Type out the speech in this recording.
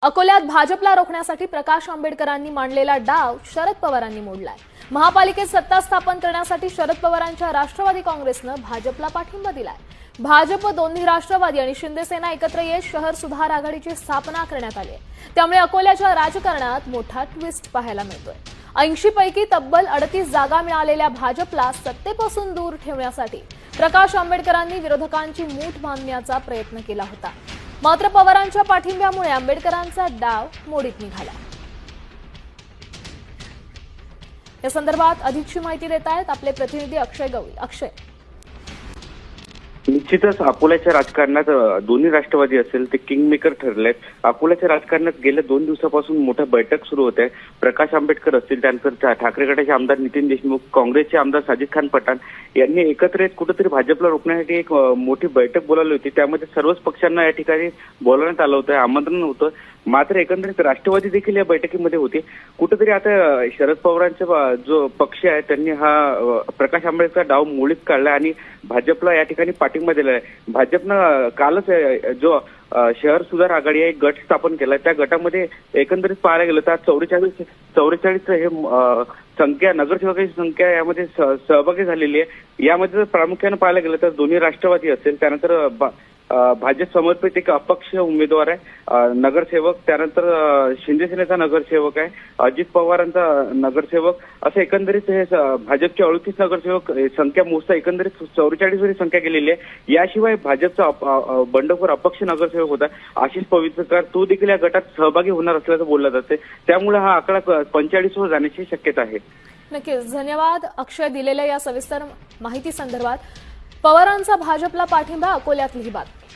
अकोल्यात भाजपला रोखण्यासाठी प्रकाश आंबेडकरांनी मांडलेला डाव शरद पवारांनी मोडलाय। महापालिकेत सत्ता स्थापन करण्यासाठी शरद पवारांच्या राष्ट्रवादी काँग्रेसनं भाजपला पाठिंबा दिलाय। भाजप, दोन्ही राष्ट्रवादी आणि शिंदे सेना एकत्र येत शहर सुधार आघाडीची स्थापना करण्यात आली आहे। त्यामुळे अकोल्याच्या राजकारणात मोठा ट्विस्ट पाहायला मिळतोय। 80 पैकी तब्बल 38 जागा मिळालेल्या भाजपला सत्तेपासून दूर ठेवण्यासाठी प्रकाश आंबेडकरांनी विरोधकांची मूठ बांधण्याचा प्रयत्न केला होता। मात्र पवारांच्या पाठिंब्यामुळे आंबेडकरांचा डाव मोडीत निघाला। या संदर्भात अधिकची माहिती देत आहेत आपले प्रतिनिधी अक्षय गवळी। अक्षय, निश्चितच अकोल्याच्या राजकारणात दोन्ही राष्ट्रवादी असेल ते किंगमेकर ठरलेत। अकोल्याच्या राजकारणात गेल्या 2 दिवसापासून मोठा बैठक सुरू होत आहे। प्रकाश आंबेडकर असतील, त्यानंतर ठाकरे गटाचे आमदार नितीन देशमुख, काँग्रेसचे आमदार साजिद खान पठाण यांनी एकत्र येत कुठेतरी भाजपला रोखण्यासाठी एक मोठी बैठक बोलावली होती। त्यामध्ये सर्वच पक्षांना या ठिकाणी बोलवण्यात आलं होतं, आमंत्रण होतं। मात्र एकंदरीत राष्ट्रवादी देखील या बैठकीमध्ये होते। कुठेतरी आता शरद पवारांचा जो पक्ष आहे त्यांनी हा प्रकाश आंबेडकर डाव मोडीत काढला आणि भाजपला या ठिकाणी पाठिंबा दिला आहे। भाजपनं कालच जो शहर सुधार आघाडी आहे, एक गट स्थापन केला। त्या गटामध्ये एकंदरीत पाहायला गेलं तर 44 हे संख्या, नगरसेवकांची संख्या यामध्ये सहभागी झालेली आहे। यामध्ये प्रामुख्याने पाहायला गेलं तर दोन्ही राष्ट्रवादी असेल, त्यानंतर भाजप समर्पित एक अपक्ष उमेदवार आहे नगरसेवक, त्यानंतर शिंदे सेनेचा नगरसेवक आहे, अजित पवारांचा नगरसेवक, असं एकंदरीत हे भाजपचे 38 नगरसेवक संख्या मोजता एकंदरीत 44 वरी संख्या गेलेली आहे। याशिवाय भाजपचा बंडखोर अपक्ष नगरसेवक होता आशिष पवित्रकर, तो देखील या गटात सहभागी होणार असल्याचं बोललं जाते। त्यामुळे हा आकडा 45 वर जाण्याची शक्यता आहे। नक्कीच धन्यवाद अक्षय दिलेल्या या सविस्तर माहिती संदर्भात। पवारांचा भाजपला पाठिंबा, अकोल्यातली ही बातमी।